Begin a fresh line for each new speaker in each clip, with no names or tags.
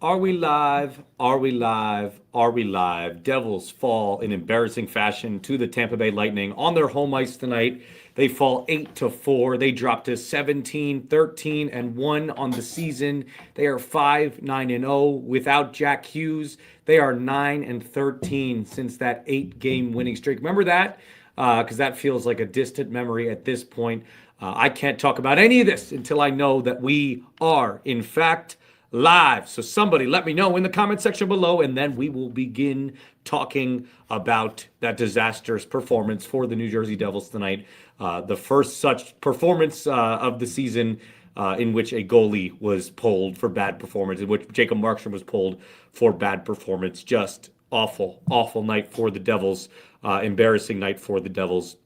Are we live? Are we live? Are we live? Devils fall in embarrassing fashion to the Tampa Bay Lightning on their home ice tonight. They fall 8-4. They drop to 17, 13, and 1 on the season. They are 5-9-0 without Jack Hughes. They are 9-13 since that 8-game winning streak. Remember that? Because that feels like a distant memory at this point. I can't talk about any of this until I know that we are, in fact, live. So somebody let me know in the comment section below, and then we will begin talking about that disastrous performance for the New Jersey Devils tonight. The first such performance of the season in which a goalie was pulled for bad performance, in which Jacob Markstrom was pulled for bad performance. Just awful, awful night for the Devils. Embarrassing night for the Devils.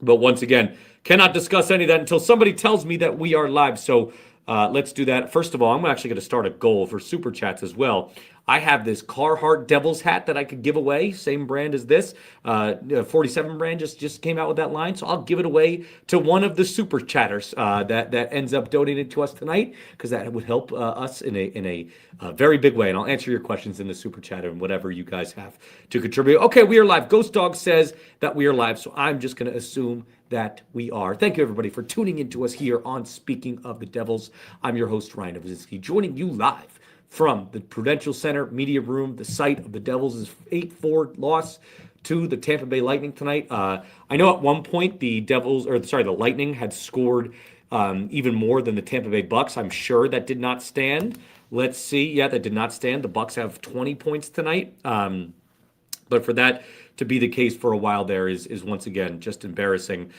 But once again, cannot discuss any of that until somebody tells me that we are live. So let's do that. First of all, I'm actually going to start a goal for Super Chats as well. I have this Carhartt Devils hat that I could give away, same brand as this. 47 brand just came out with that line, so I'll give it away to one of the Super Chatters that ends up donating to us tonight, because that would help us in a very big way. And I'll answer your questions in the Super Chat and whatever you guys have to contribute. Okay, we are live. Ghost Dog says that we are live, so I'm just going to assume that we are. Thank you, everybody, for tuning in to us here on Speaking of the Devils. I'm your host, Ryan Novozinsky, joining you live from the Prudential Center Media Room, the site of the Devils' 8-4 loss to the Tampa Bay Lightning tonight. I know at one point the Lightning had scored even more than the Tampa Bay Bucks. I'm sure that did not stand. Let's see. Yeah, that did not stand. The Bucks have 20 points tonight. But for that to be the case for a while there is once again just embarrassing.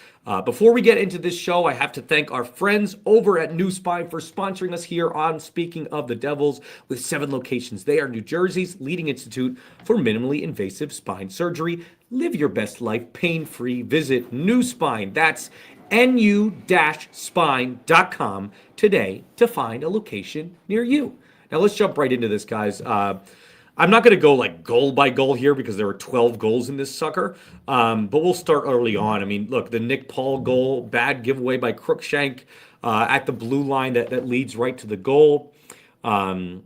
Before we get into this show, I have to thank our friends over at New Spine for sponsoring us here on Speaking of the Devils with 7 locations. They are New Jersey's leading institute for minimally invasive spine surgery. Live your best life pain-free. Visit New Spine. That's nu-spine.com today to find a location near you. Now let's jump right into this, guys. I'm not going to go like goal by goal here because there were 12 goals in this sucker, but we'll start early on. I mean, look, the Nick Paul goal, bad giveaway by Crookshank at the blue line that leads right to the goal. Then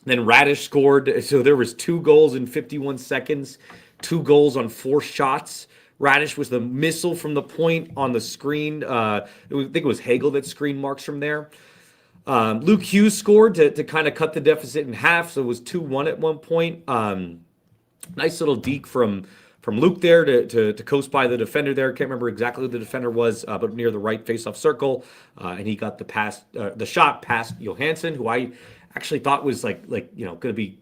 Radish scored, so there was 2 goals in 51 seconds, 2 goals on 4 shots. Radish was the missile from the point on the screen. I think it was Hagel that screened Marks from there. Luke Hughes scored to kind of cut the deficit in half, so it was 2-1 at one point. Nice little deke from Luke there to coast by the defender there. Can't remember exactly who the defender was, but near the right face-off circle, and he got the shot past Johansson, who I actually thought was like going to be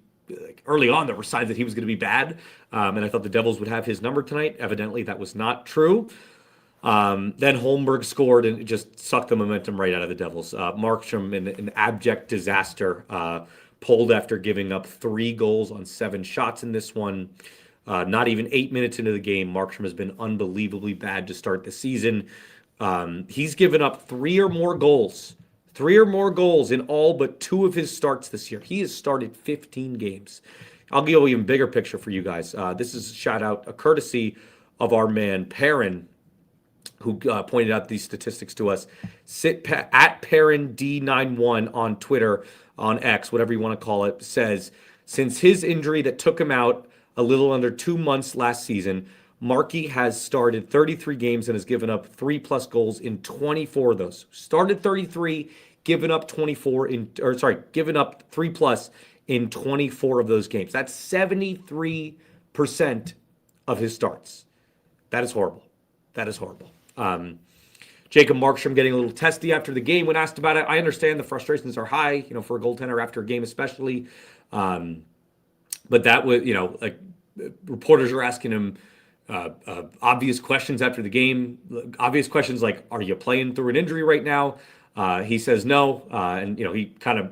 early on. There were signs that he was going to be bad, and I thought the Devils would have his number tonight. Evidently, that was not true. Then Holmberg scored and it just sucked the momentum right out of the Devils. Markstrom in an abject disaster, pulled after giving up 3 goals on 7 shots in this one. Not even 8 minutes into the game, Markstrom has been unbelievably bad to start the season. He's given up 3 or more goals in all but 2 of his starts this year. He has started 15 games. I'll give you an even bigger picture for you guys. This is a shout out, a courtesy of our man Perrin, who pointed out these statistics to us. At ParrenD91 on Twitter, on X, whatever you want to call it, says, since his injury that took him out a little under 2 months last season, Markey has started 33 games and has given up 3+ goals in 24 of those. Started 33, given up 3+ in 24 of those games. That's 73% of his starts. That is horrible. That is horrible. Jacob Markstrom getting a little testy after the game when asked about it. I understand the frustrations are high, for a goaltender after a game especially. But that was, reporters are asking him obvious questions after the game. Obvious questions like, are you playing through an injury right now? He says no. And he kind of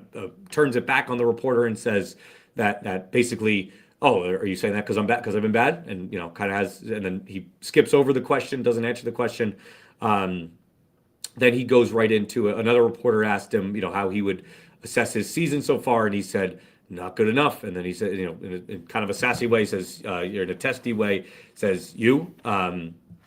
turns it back on the reporter and says that basically, oh, are you saying that because I'm bad? Because I've been bad, and kind of has, and then he skips over the question, doesn't answer the question. Then he goes right into another reporter asked him, how he would assess his season so far, and he said not good enough. And then he said, in kind of a sassy way, says you're in a testy way, says you.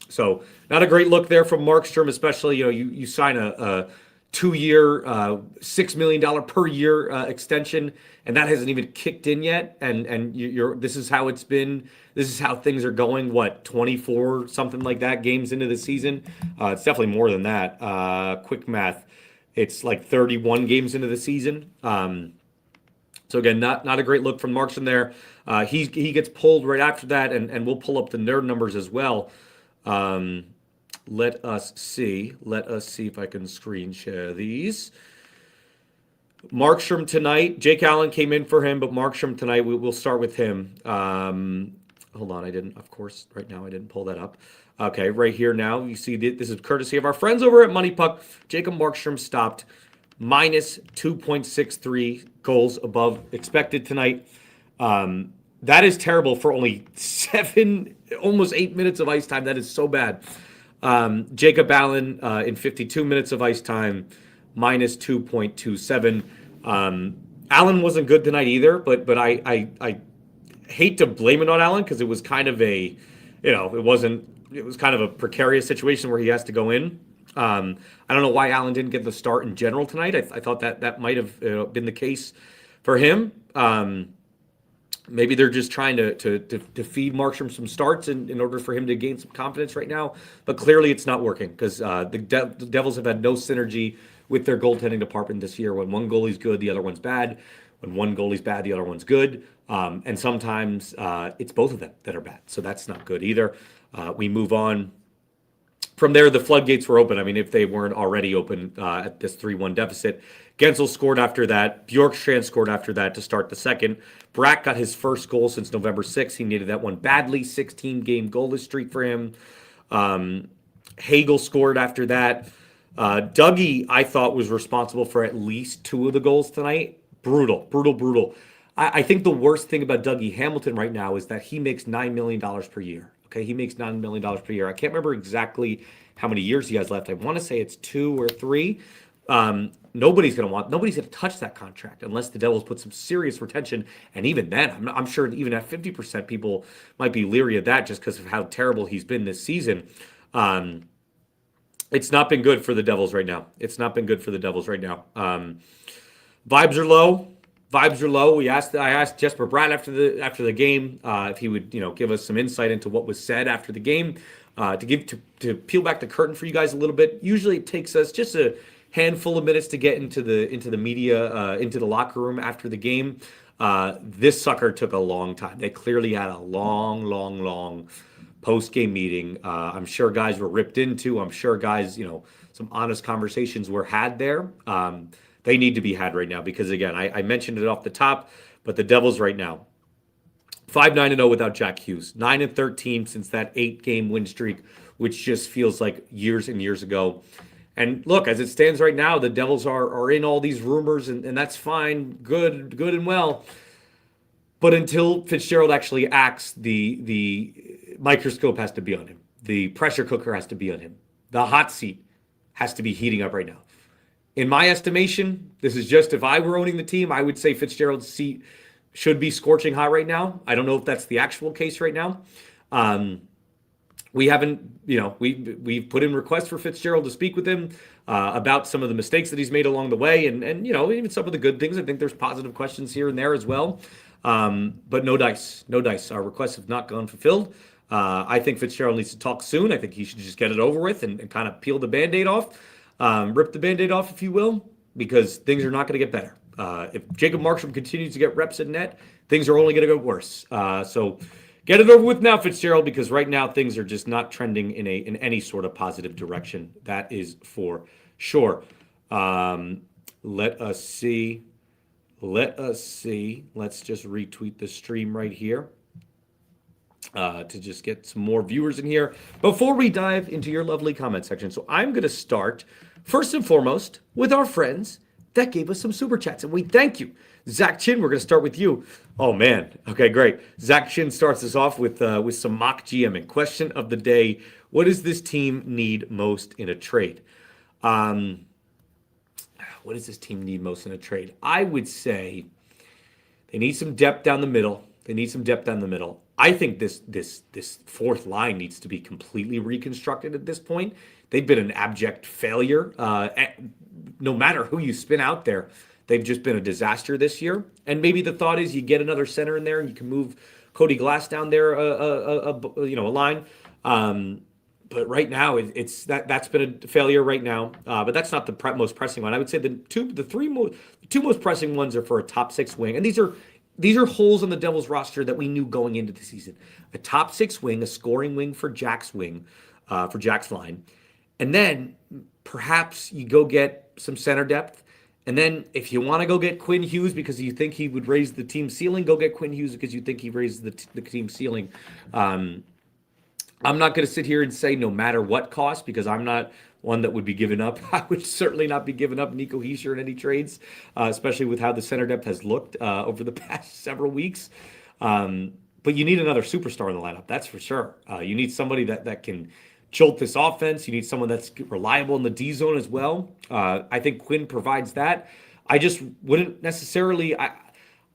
So not a great look there from Markstrom, especially you sign a 2-year, $6 million per year extension, and that hasn't even kicked in yet. And you're this is how it's been. This is how things are going. What, 24 something like that games into the season? It's definitely more than that. Quick math, it's like 31 games into the season. So again, not a great look from Markstrom there. He gets pulled right after that, and we'll pull up the nerd numbers as well. Let us see. Let us see if I can screen share these. Markstrom tonight. Jake Allen came in for him, but Markstrom tonight, we'll start with him. Hold on, I didn't, of course, right now I didn't pull that up. Okay, right here now, you see this is courtesy of our friends over at Money Puck. Jacob Markstrom stopped minus 2.63 goals above expected tonight. That is terrible for only 7, almost 8 minutes of ice time. That is so bad. Jacob Allen in 52 minutes of ice time, minus 2.27. Allen wasn't good tonight either, but I hate to blame it on Allen because it was kind of a, it was kind of a precarious situation where he has to go in. I don't know why Allen didn't get the start in general tonight. I thought that might have been the case for him. Maybe they're just trying to feed Markstrom some starts in order for him to gain some confidence right now. But clearly it's not working because the Devils have had no synergy with their goaltending department this year. When one goalie's good, the other one's bad. When one goalie's bad, the other one's good. And sometimes it's both of them that are bad. So that's not good either. We move on. From there, the floodgates were open. I mean, if they weren't already open at this 3-1 deficit. Gensel scored after that. Bjorkstrand scored after that to start the second. Brack got his first goal since November 6th. He needed that one badly. 16-game goalless streak for him. Hagel scored after that. Dougie, I thought, was responsible for at least 2 of the goals tonight. Brutal. I think the worst thing about Dougie Hamilton right now is that he makes $9 million per year. Okay, he makes $9 million per year. I can't remember exactly how many years he has left. I want to say it's 2 or 3. Nobody's going to touch that contract unless the Devils put some serious retention. And even then, I'm sure even at 50%, people might be leery of that just because of how terrible he's been this season. It's not been good for the Devils right now. Vibes are low. I asked Jesper Bratt after the game if he would give us some insight into what was said after the game. To peel back the curtain for you guys a little bit. Usually it takes us just a handful of minutes to get into the media, into the locker room after the game. This sucker took a long time. They clearly had a long post-game meeting. I'm sure guys were ripped into. I'm sure guys, some honest conversations were had there. They need to be had right now because, again, I mentioned it off the top, but the Devils right now, 5-9-0 without Jack Hughes, 9-13 since that 8-game win streak, which just feels like years and years ago. And look, as it stands right now, the Devils are in all these rumors, and that's fine, good and well. But until Fitzgerald actually acts, the microscope has to be on him. The pressure cooker has to be on him. The hot seat has to be heating up right now. In my estimation, this is just if I were owning the team, I would say Fitzgerald's seat should be scorching hot right now. I don't know if that's the actual case right now. We haven't, we've put in requests for Fitzgerald to speak with him about some of the mistakes that he's made along the way, and even some of the good things. I think there's positive questions here and there as well. But no dice. Our requests have not gone fulfilled. I think Fitzgerald needs to talk soon. I think he should just get it over with and kind of peel the Band-Aid off. Rip the Band-Aid off, if you will, because things are not going to get better. If Jacob Markstrom continues to get reps at net, things are only going to get worse. So get it over with now, Fitzgerald, because right now things are just not trending in any sort of positive direction. That is for sure. Let us see. Let's just retweet the stream right here. To just get some more viewers in here before we dive into your lovely comment section. So I'm going to start first and foremost with our friends that gave us some super chats, and we thank you. Zach Chin, we're going to start with you. Oh man, okay, great. Zach Chin starts us off with some mock GMing. Question of the day: what does this team need most in a trade? What does this team need most in a trade? I would say they need some depth down the middle. I think this fourth line needs to be completely reconstructed at this point. They've been an abject failure no matter who you spin out there, they've just been a disaster this year. And maybe the thought is you get another center in there and you can move Cody Glass down there, a line. But right now, that's been a failure right now. But that's not the most pressing one. I would say the two most pressing ones are for a top six wing, and these are holes on the Devils roster that we knew going into the season. A top six wing, a scoring wing for Jack's line, and then perhaps you go get some center depth. And then if you want to go get Quinn Hughes because you think he would raise the team ceiling, go get Quinn Hughes because you think he raises the team ceiling. I'm not going to sit here and say no matter what cost because I'm not one that would be giving up. I would certainly not be giving up Nico Hischier in any trades, especially with how the center depth has looked over the past several weeks. But you need another superstar in the lineup, that's for sure. You need somebody that can jolt this offense. You need someone that's reliable in the D zone as well. I think Quinn provides that. I just wouldn't necessarily. I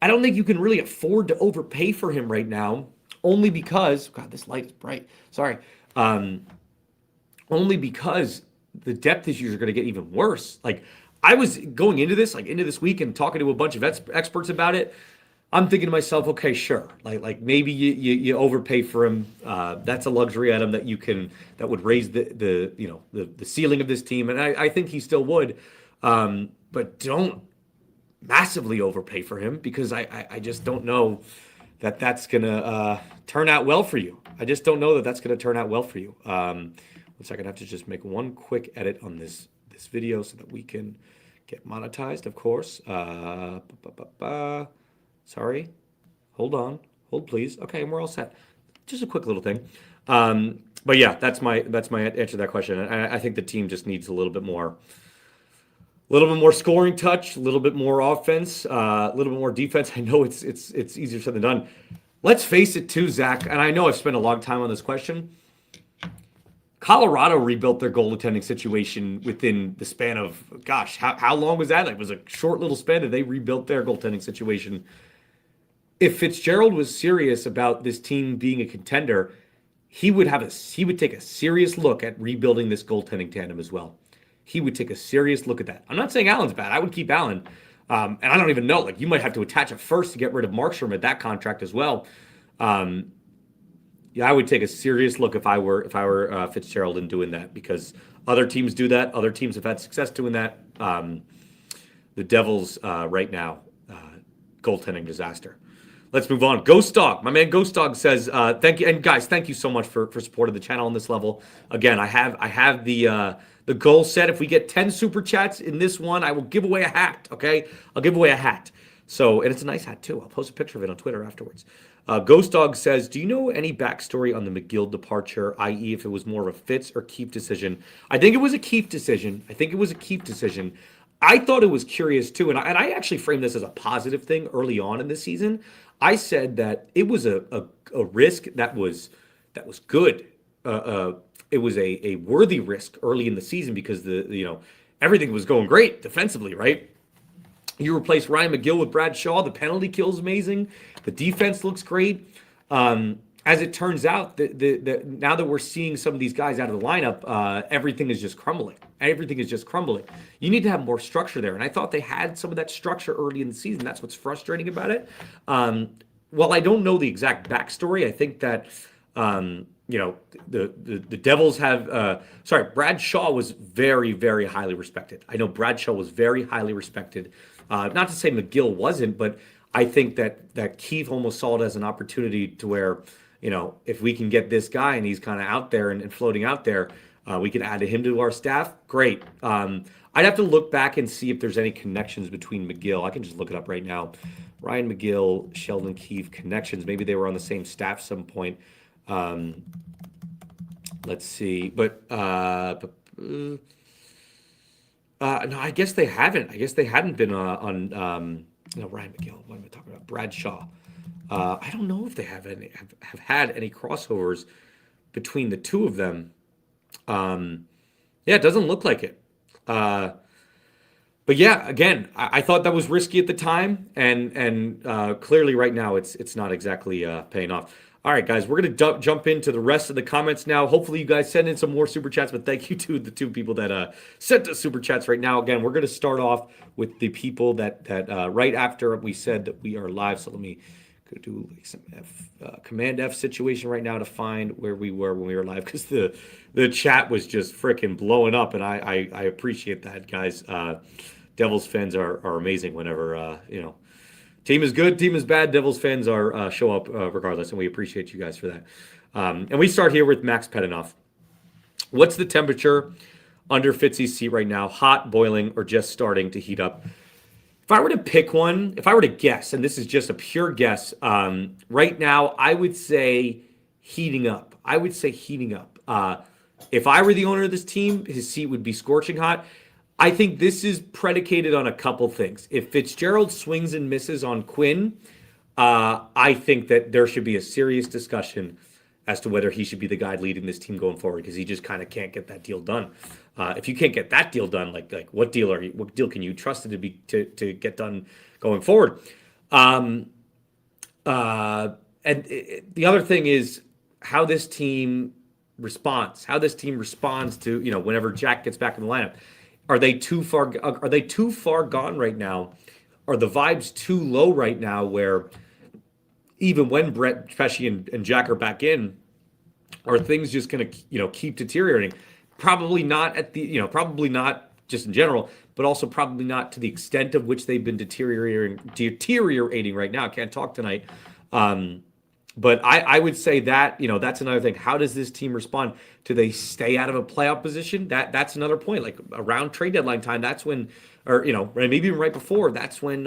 don't think you can really afford to overpay for him right now. Only because, God, this light is bright. Sorry. Only because the depth issues are going to get even worse. Like, I was going into this week and talking to a bunch of experts about it. I'm thinking to myself, okay, sure. Like maybe you overpay for him. That's a luxury item that that would raise the ceiling of this team, and I think he still would. But don't massively overpay for him because I just don't know that's going to turn out well for you. I just don't know that that's going to turn out well for you. 1 second, I have to just make one quick edit on this video so that we can get monetized, of course. Sorry. Hold on. Hold, please. Okay, and we're all set. Just a quick little thing. But yeah, that's my answer to that question. I think the team just needs a little bit more scoring touch, a little bit more offense, a little bit more defense. I know it's easier said than done. Let's face it too, Zach, and I know I've spent a long time on this question. Colorado rebuilt their goaltending situation within the span of, gosh, how long was that? Like, it was a short little span that they rebuilt their goaltending situation. If Fitzgerald was serious about this team being a contender, he would take a serious look at rebuilding this goaltending tandem as well. He would take a serious look at that. I'm not saying Allen's bad. I would keep Allen. And I don't even know. Like, you might have to attach a first to get rid of Markstrom at that contract as well. Yeah, I would take a serious look if I were Fitzgerald in doing that because other teams do that. Other teams have had success doing that. The Devils right now, goaltending disaster. Let's move on. Ghost Dog, my man Ghost Dog says, thank you. And guys, thank you so much for supporting the channel on this level. Again, I have the goal set. If we get 10 super chats in this one, I will give away a hat. Okay, I'll give away a hat. So, and it's a nice hat too. I'll post a picture of it on Twitter afterwards. Ghost Dog says, do you know any backstory on the McGill departure, i.e. if it was more of a Fitz or Keefe decision? I think it was a Keefe decision. I thought it was curious too, and I actually framed this as a positive thing early on in the season. I said that it was a risk that was good. It was a worthy risk early in the season because everything was going great defensively, right? You replace Ryan McGill with Brad Shaw. The penalty kill is amazing. The defense looks great. As it turns out, now that we're seeing some of these guys out of the lineup, everything is just crumbling. You need to have more structure there. And I thought they had some of that structure early in the season. That's what's frustrating about it. While I don't know the exact backstory, I think that the Devils have Brad Shaw was very, very highly respected. I know Brad Shaw was very highly respected. Not to say McGill wasn't, but I think that Keefe almost saw it as an opportunity to where, if we can get this guy and he's kind of out there and floating out there, we can add him to our staff. Great. I'd have to look back and see if there's any connections between McGill. I can just look it up right now. Ryan McGill, Sheldon Keefe connections. Maybe they were on the same staff some point. Let's see. But no, I guess they haven't. I guess they hadn't been on Ryan McGill. What am I talking about? Brad Shaw. I don't know if they have had any crossovers between the two of them. It doesn't look like it. But yeah, again, I thought that was risky at the time, and clearly right now it's not exactly paying off. All right, guys, we're going to jump into the rest of the comments now. Hopefully, you guys send in some more super chats, but thank you to the two people that sent us super chats right now. Again, we're going to start off with the people that right after we said that we are live. So let me go do like some Command F situation right now to find where we were when we were live, because the chat was just freaking blowing up, and I appreciate that, guys. Devils fans are amazing whenever team is good, team is bad. Devils fans are show up regardless, and we appreciate you guys for that. And we start here with Max Petinoff. What's the temperature under Fitzy's seat right now? Hot, boiling, or just starting to heat up? If I were to pick one, if I were to guess, and this is just a pure guess, right now I would say heating up. I would say heating up. If I were the owner of this team, his seat would be scorching hot. I think this is predicated on a couple things. If Fitzgerald swings and misses on Quinn, I think that there should be a serious discussion as to whether he should be the guy leading this team going forward, because he just kind of can't get that deal done. If you can't get that deal done, like what deal can you trust it to get done going forward? And the other thing is how this team responds. How this team responds to whenever Jack gets back in the lineup. Are they too far gone right now? Are the vibes too low right now where even when Brett Pesci and Jack are back in, are things just going to keep deteriorating? Probably not probably not just in general, but also probably not to the extent of which they've been deteriorating right now. I can't talk tonight. But I would say that, that's another thing. How does this team respond? Do they stay out of a playoff position? That's another point. Like around trade deadline time, that's when, or, maybe even right before, that's when,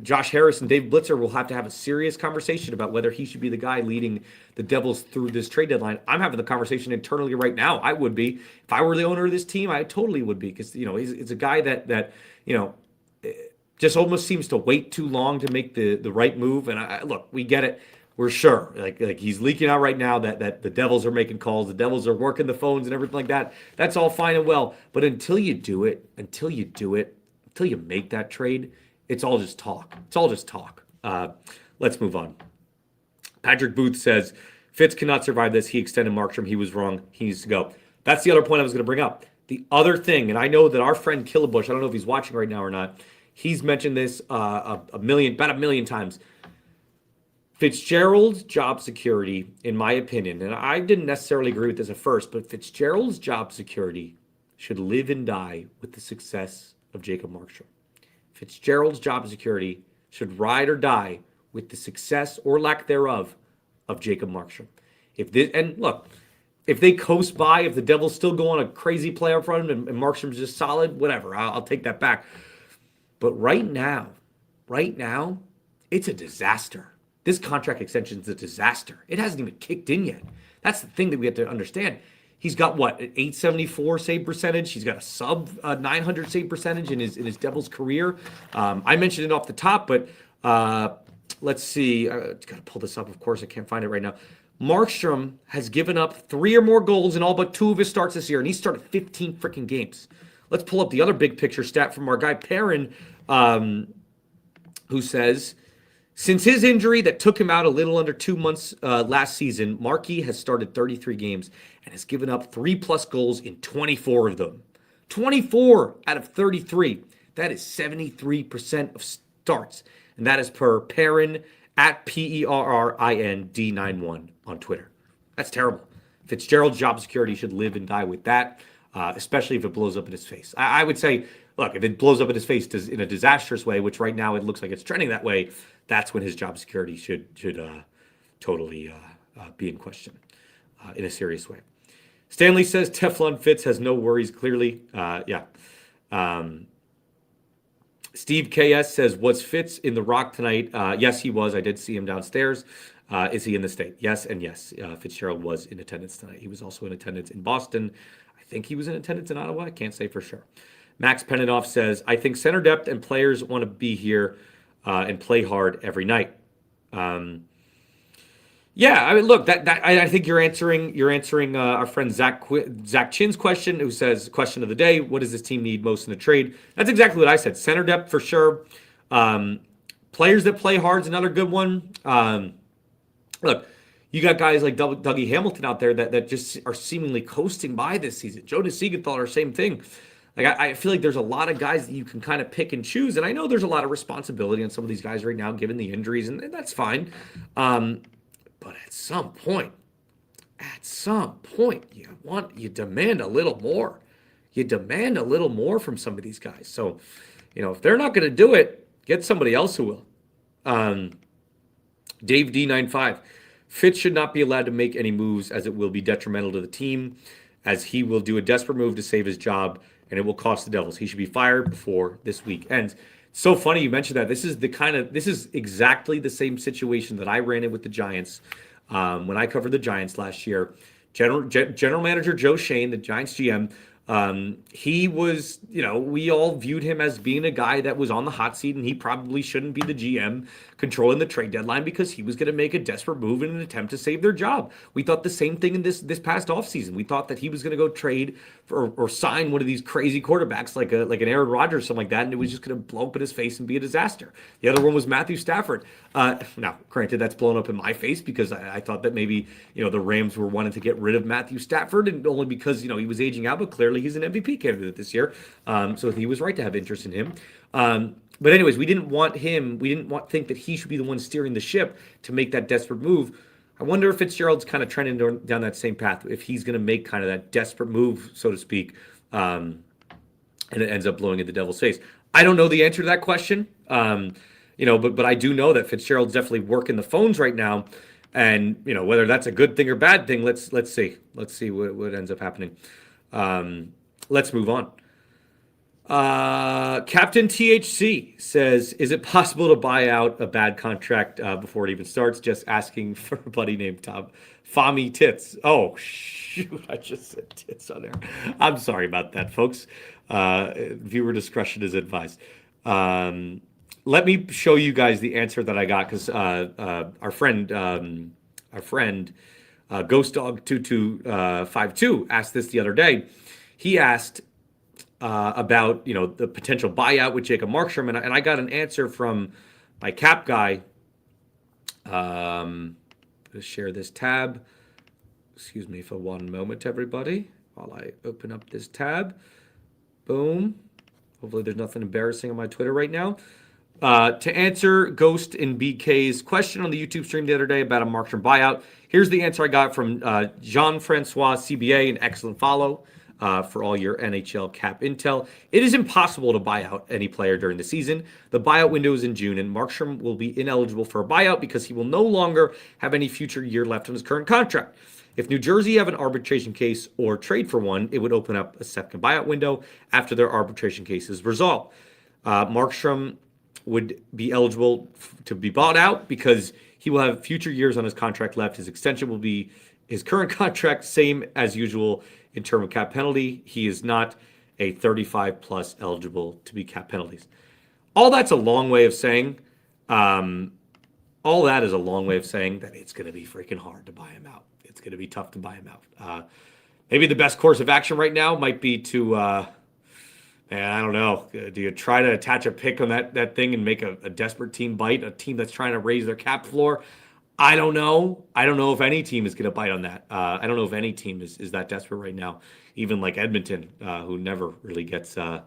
Josh Harris and Dave Blitzer will have to have a serious conversation about whether he should be the guy leading the Devils through this trade deadline. I'm having the conversation internally right now. I would be. If I were the owner of this team, I totally would be, because, it's a guy that just almost seems to wait too long to make the right move. And look, we get it. We're sure. Like he's leaking out right now that the Devils are making calls, the Devils are working the phones and everything like that. That's all fine and well. But until you make that trade, it's all just talk. It's all just talk. Let's move on. Patrick Booth says, Fitz cannot survive this. He extended Markstrom. He was wrong. He needs to go. That's the other point I was going to bring up. The other thing, and I know that our friend Killabush, I don't know if he's watching right now or not, he's mentioned this about a million times. Fitzgerald's job security, in my opinion, and I didn't necessarily agree with this at first, but Fitzgerald's job security should live and die with the success of Jacob Markstrom. Fitzgerald's job security should ride or die with the success or lack thereof of Jacob Markstrom. If they coast by, if the Devils still go on a crazy playoff run and Markstrom's just solid, whatever, I'll take that back. But right now, it's a disaster. This contract extension is a disaster. It hasn't even kicked in yet. That's the thing that we have to understand. He's got an 874 save percentage. He's got a sub 900 save percentage in his Devils career. I mentioned it off the top, but let's see. I got to pull this up. Of course, I can't find it right now. Markstrom has given up 3 or more goals in all but 2 of his starts this year, and he started 15 freaking games. Let's pull up the other big picture stat from our guy Perrin, who says, since his injury that took him out a little under 2 months last season, Markey has started 33 games and has given up 3+ goals in 24 of them. 24 out of 33. That is 73% of starts. And that is per Perrin at PERRIND91 on Twitter. That's terrible. Fitzgerald's job security should live and die with that. Especially if it blows up in his face. I would say, look, if it blows up in his face in a disastrous way, which right now it looks like it's trending that way, that's when his job security should totally be in question in a serious way. Stanley says Teflon Fitz has no worries, clearly. Yeah. Steve KS says, was Fitz in the Rock tonight? Yes, he was. I did see him downstairs. Is he in the state? Yes, and yes. Fitzgerald was in attendance tonight. He was also in attendance in Boston. I think he was in attendance in Ottawa. I can't say for sure. Max Peninoff says, I think center depth and players want to be here and play hard every night. Yeah, I mean, look, I think you're answering our friend Zach Chin's question, who says, question of the day, what does this team need most in a trade? That's exactly what I said. Center depth for sure. Players that play hard is another good one. Look, you got guys like Dougie Hamilton out there that just are seemingly coasting by this season. Jonas Siegenthaler, same thing. Like I feel like there's a lot of guys that you can kind of pick and choose, and I know there's a lot of responsibility on some of these guys right now, given the injuries, and that's fine. But at some point, you demand a little more. You demand a little more from some of these guys. So, if they're not going to do it, get somebody else who will. Dave D95. Fitz should not be allowed to make any moves as it will be detrimental to the team, as he will do a desperate move to save his job and it will cost the Devils. He should be fired before this week ends. So funny you mentioned that. This is exactly the same situation that I ran in with the Giants when I covered the Giants last year. General Manager Joe Shane, the Giants GM, he was, we all viewed him as being a guy that was on the hot seat, and he probably shouldn't be the GM controlling the trade deadline because he was going to make a desperate move in an attempt to save their job. We thought the same thing in this past offseason. We thought that he was going to go trade or sign one of these crazy quarterbacks like an Aaron Rodgers or something like that, and it was just going to blow up in his face and be a disaster. The other one was Matthew Stafford. Now, granted, that's blown up in my face because I thought that maybe, the Rams were wanting to get rid of Matthew Stafford, and only because, he was aging out, but clearly he's an MVP candidate this year. So he was right to have interest in him. But anyways, we didn't think that he should be the one steering the ship to make that desperate move. I wonder if Fitzgerald's kind of trending down that same path, if he's going to make kind of that desperate move, so to speak, and it ends up blowing in the Devil's face. I don't know the answer to that question, but I do know that Fitzgerald's definitely working the phones right now, and whether that's a good thing or bad thing, let's see what ends up happening. Let's move on. Captain THC says, is it possible to buy out a bad contract before it even starts? Just asking for a buddy named Tom. Fami Tits. Oh, shoot. I just said tits on there. I'm sorry about that, folks. Viewer discretion is advised. Let me show you guys the answer that I got because our friend Ghost Dog 2252 asked this the other day. He asked about the potential buyout with Jacob Markstrom, and I got an answer from my cap guy. Let's share this tab. Excuse me for one moment, everybody, while I open up this tab. Boom. Hopefully there's nothing embarrassing on my Twitter right now. To answer Ghost and BK's question on the YouTube stream the other day about a Markstrom buyout, here's the answer I got from Jean-Francois CBA, an excellent follow. For all your NHL cap intel. It is impossible to buy out any player during the season. The buyout window is in June, and Markstrom will be ineligible for a buyout because he will no longer have any future year left on his current contract. If New Jersey have an arbitration case or trade for one, it would open up a second buyout window after their arbitration case is resolved. Markstrom would be eligible to be bought out because he will have future years on his contract left. His extension will be his current contract, same as usual. In terms of cap penalty, he is not a 35 plus eligible to be cap penalties. All that's a long way of saying, that is a long way of saying that it's going to be freaking hard to buy him out. It's going to be tough to buy him out. Maybe the best course of action right now might be to, I don't know. Do you try to attach a pick on that thing and make a desperate team bite, a team that's trying to raise their cap floor? I don't know. I don't know if any team is going to bite on that. I don't know if any team is that desperate right now. Even like Edmonton, who never really gets that.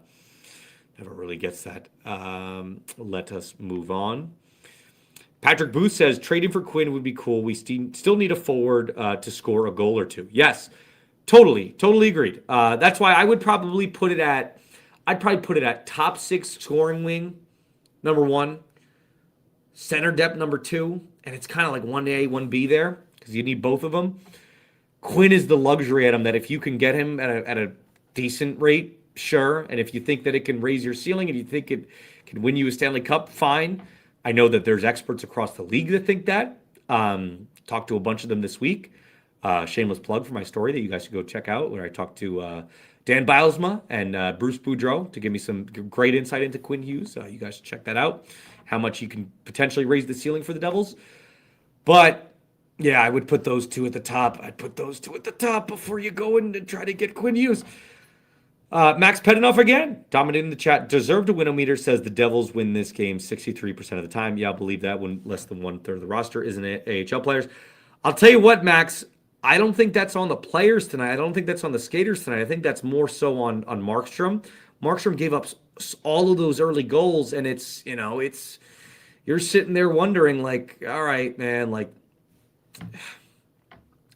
Let us move on. Patrick Booth says trading for Quinn would be cool. We still need a forward to score a goal or two. Yes, totally agreed. That's why I would probably put it at. I'd probably put it at top 6 scoring wing, number 1. Center depth, number 2. And it's kind of like 1A, 1B there because you need both of them. Quinn is the luxury item that if you can get him at a decent rate, sure. And if you think that it can raise your ceiling and you think it can win you a Stanley Cup, fine. I know that there's experts across the league that think that. Talked to a bunch of them this week. Shameless plug for my story that you guys should go check out where I talked to Dan Bilesma and Bruce Boudreau to give me some great insight into Quinn Hughes. You guys should check that out. How much you can potentially raise the ceiling for the Devils. But, yeah, I would put those two at the top. I'd put those two at the top before you go in and try to get Quinn Hughes. Max Petinoff again, dominating the chat. Deserve to win-o-meter says the Devils win this game 63% of the time. Yeah, I'll believe that when less than one-third of the roster isn't AHL players. I'll tell you what, Max, I don't think that's on the players tonight. I don't think that's on the skaters tonight. I think that's more so on Markstrom. Markstrom gave up all of those early goals, and it's you're sitting there wondering, like, all right, man, like,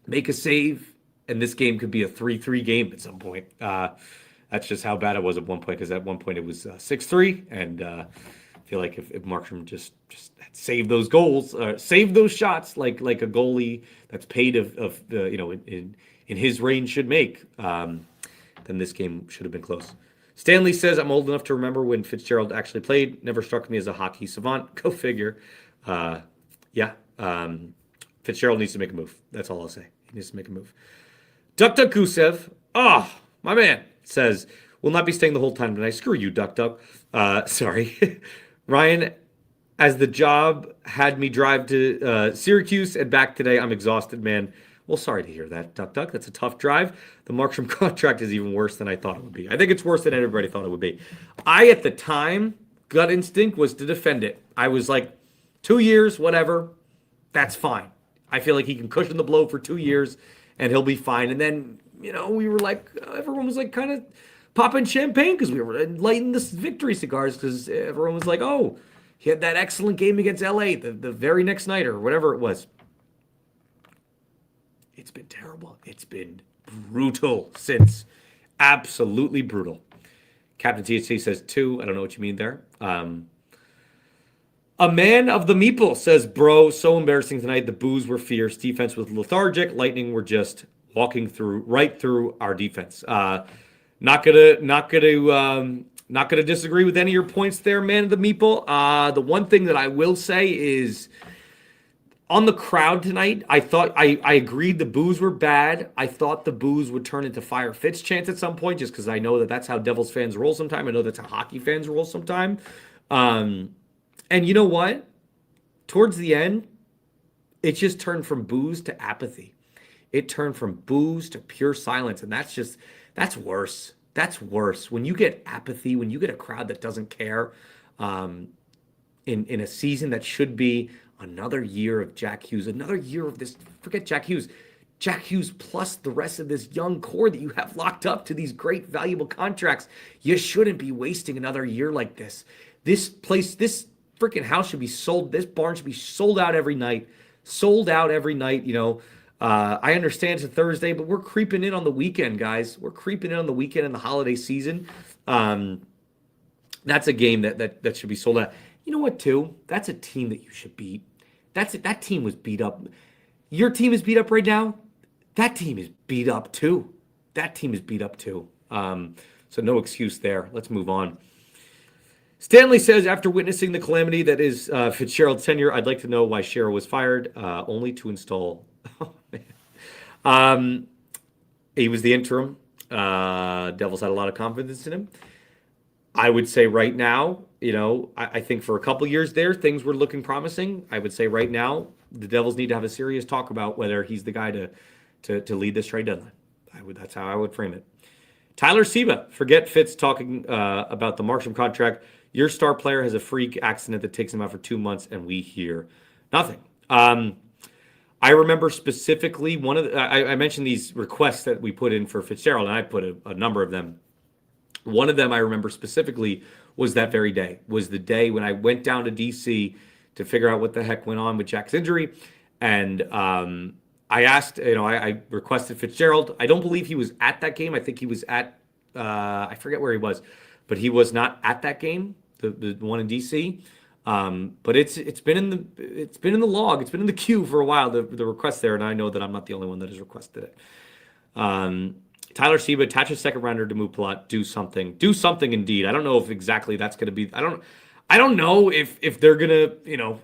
make a save, and this game could be a 3-3 game at some point. That's just how bad it was at one point, because at one point it was 6-3, and I feel like if Markstrom just saved those goals, saved those shots like a goalie that's paid of in his range should make, then this game should have been close. Stanley says, I'm old enough to remember when Fitzgerald actually played. Never struck me as a hockey savant. Go figure. Fitzgerald needs to make a move. That's all I'll say. He needs to make a move. Duck Gusev, my man, says, will not be staying the whole time tonight. Screw you, Duck. Sorry. Ryan, as the job had me drive to Syracuse and back today, I'm exhausted, man. Well, sorry to hear that, Duck. That's a tough drive. The Markstrom contract is even worse than I thought it would be. I think it's worse than everybody thought it would be. At the time, gut instinct was to defend it. I was like, 2 years, whatever. That's fine. I feel like he can cushion the blow for 2 years, and he'll be fine. And then, we were like, everyone was like kind of popping champagne because we were lighting the victory cigars because everyone was like, oh, he had that excellent game against LA the very next night or whatever it was. It's been terrible. It's been brutal since. Absolutely brutal. Captain THC says 2. I don't know what you mean there. A man of the meeple says, bro, so embarrassing tonight. The boos were fierce. Defense was lethargic. Lightning were just walking right through our defense. Not gonna disagree with any of your points there, man of the meeple. The one thing that I will say is, on the crowd tonight, I thought I agreed the boos were bad. I thought the boos would turn into Fire Fitz chants at some point, just because I know that's how Devils fans roll sometime. I know that's how hockey fans roll sometime. And you know what? Towards the end, it just turned from boos to apathy. It turned from boos to pure silence, and that's worse. That's worse. When you get apathy, when you get a crowd that doesn't care, in a season that should be another year of Jack Hughes, another year of this, forget Jack Hughes plus the rest of this young core that you have locked up to these great, valuable contracts. You shouldn't be wasting another year like this. This place, this freaking house should be sold. This barn should be sold out every night. I understand it's a Thursday, but we're creeping in on the weekend, guys. We're creeping in on the weekend in the holiday season. That's a game that should be sold out. You know what, too? That's a team that you should beat. That team was beat up. Your team is beat up right now. That team is beat up, too. So no excuse there. Let's move on. Stanley says, after witnessing the calamity that is Fitzgerald's tenure, I'd like to know why Shero was fired, only to install. He was the interim. Devils had a lot of confidence in him. I would say right now, I think for a couple years there, things were looking promising. I would say right now, the Devils need to have a serious talk about whether he's the guy to lead this trade deadline. That's how I would frame it. Tyler Seba, forget Fitz talking about the Markstrom contract. Your star player has a freak accident that takes him out for 2 months, and we hear nothing. I remember specifically I mentioned these requests that we put in for Fitzgerald, and I put a number of them. One of them I remember specifically was that very day, was the day when I went down to D.C. to figure out what the heck went on with Jack's injury. And I asked, I requested Fitzgerald. I don't believe he was at that game. I think he was at, I forget where he was, but he was not at that game, the one in D.C. But it's been in the log. It's been in the queue for a while, the request there. And I know that I'm not the only one that has requested it. Tyler Seba, attach a second rounder to move Palat. Do something indeed. I don't know if exactly that's going to be. I don't know if they're going to,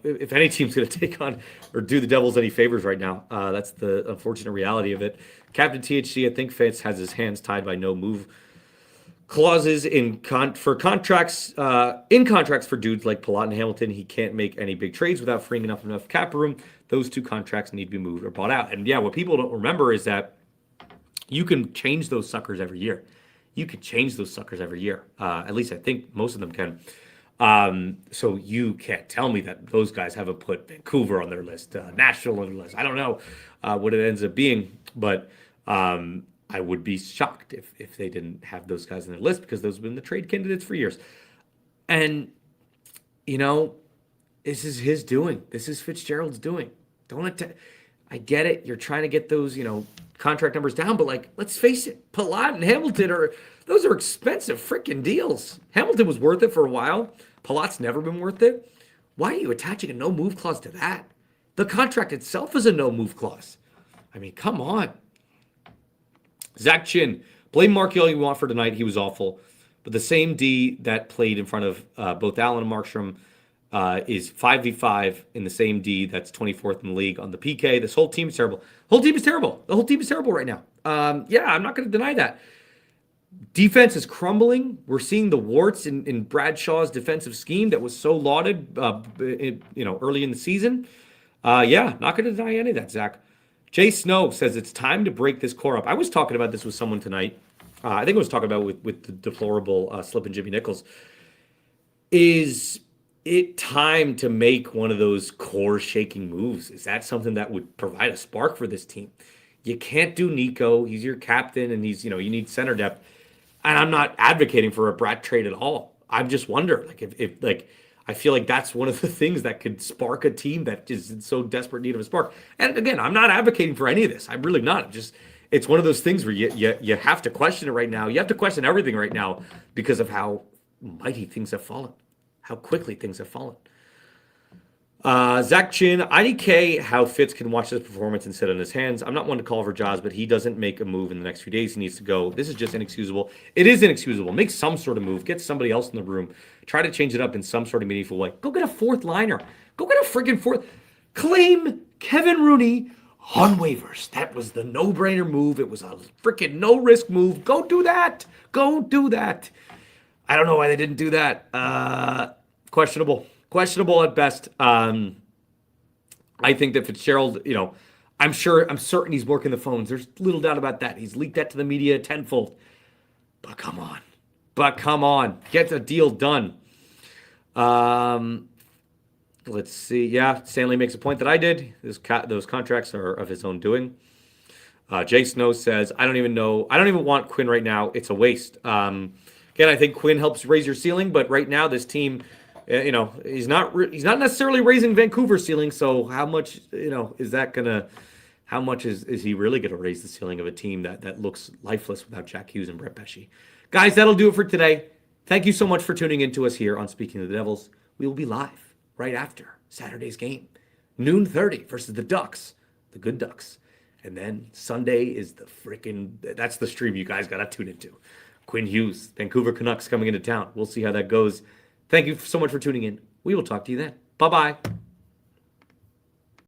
if any team's going to take on or do the Devils any favors right now. That's the unfortunate reality of it. Captain THC, I think Fitz has his hands tied by no move clauses in contracts for dudes like Palat and Hamilton. He can't make any big trades without freeing enough cap room. Those two contracts need to be moved or bought out. And yeah, what people don't remember is that you can change those suckers every year. You can change those suckers every year. At least I think most of them can. So you can't tell me that those guys haven't put Vancouver on their list, Nashville on their list. I don't know what it ends up being, but I would be shocked if they didn't have those guys on their list because those have been the trade candidates for years. And, you know, this is his doing. This is Fitzgerald's doing. I get it. You're trying to get those, contract numbers down, but like, let's face it, Palat and Hamilton those are expensive freaking deals. Hamilton was worth it for a while. Palat's never been worth it. Why are you attaching a no move clause to that? The contract itself is a no move clause. I mean, come on. Zach Chin, blame Markey all you want for tonight. He was awful. But the same D that played in front of both Allen and Markstrom is 5v5 in the same D that's 24th in the league on the PK. This whole team is terrible. The whole team is terrible right now. Yeah, I'm not going to deny that. Defense is crumbling. We're seeing the warts in Bradshaw's defensive scheme that was so lauded, early in the season. Yeah, not going to deny any of that, Zach. Jay Snow says it's time to break this core up. I was talking about this with someone tonight. I think I was talking about with the deplorable slip in Jimmy Nichols. Is it time to make one of those core-shaking moves? Is that something that would provide a spark for this team? You can't do Nico. He's your captain, and he's, you need center depth. And I'm not advocating for a Brat trade at all. I just wonder, if I feel like that's one of the things that could spark a team that is in so desperate need of a spark. And again, I'm not advocating for any of this. I'm really not. It's one of those things where you have to question it right now. You have to question everything right now because of how mighty things have fallen, how quickly things have fallen. Zach Chin, IDK, how Fitz can watch this performance and sit on his hands. I'm not one to call for Jaws, but he doesn't make a move in the next few days. He needs to go. This is just inexcusable. It is inexcusable. Make some sort of move. Get somebody else in the room. Try to change it up in some sort of meaningful way. Go get a fourth liner. Go get a friggin' fourth. Claim Kevin Rooney on waivers. That was the no-brainer move. It was a freaking no-risk move. Go do that. Go do that. I don't know why they didn't do that. Questionable at best. I think that Fitzgerald, I'm certain he's working the phones. There's little doubt about that. He's leaked that to the media tenfold. But come on. Get the deal done. Let's see. Yeah, Stanley makes a point that I did. Those contracts are of his own doing. Jay Snow says, I don't even want Quinn right now. It's a waste. Again, I think Quinn helps raise your ceiling, but right now this team, he's not necessarily raising Vancouver's ceiling. So how much, is that how much is he really going to raise the ceiling of a team that looks lifeless without Jack Hughes and Brett Pesci? Guys, that'll do it for today. Thank you so much for tuning in to us here on Speaking of the Devils. We will be live right after Saturday's game, 12:30 versus the Ducks, the good Ducks. And then Sunday is that's the stream you guys got to tune into. Quinn Hughes, Vancouver Canucks coming into town. We'll see how that goes. Thank you so much for tuning in. We will talk to you then. Bye-bye.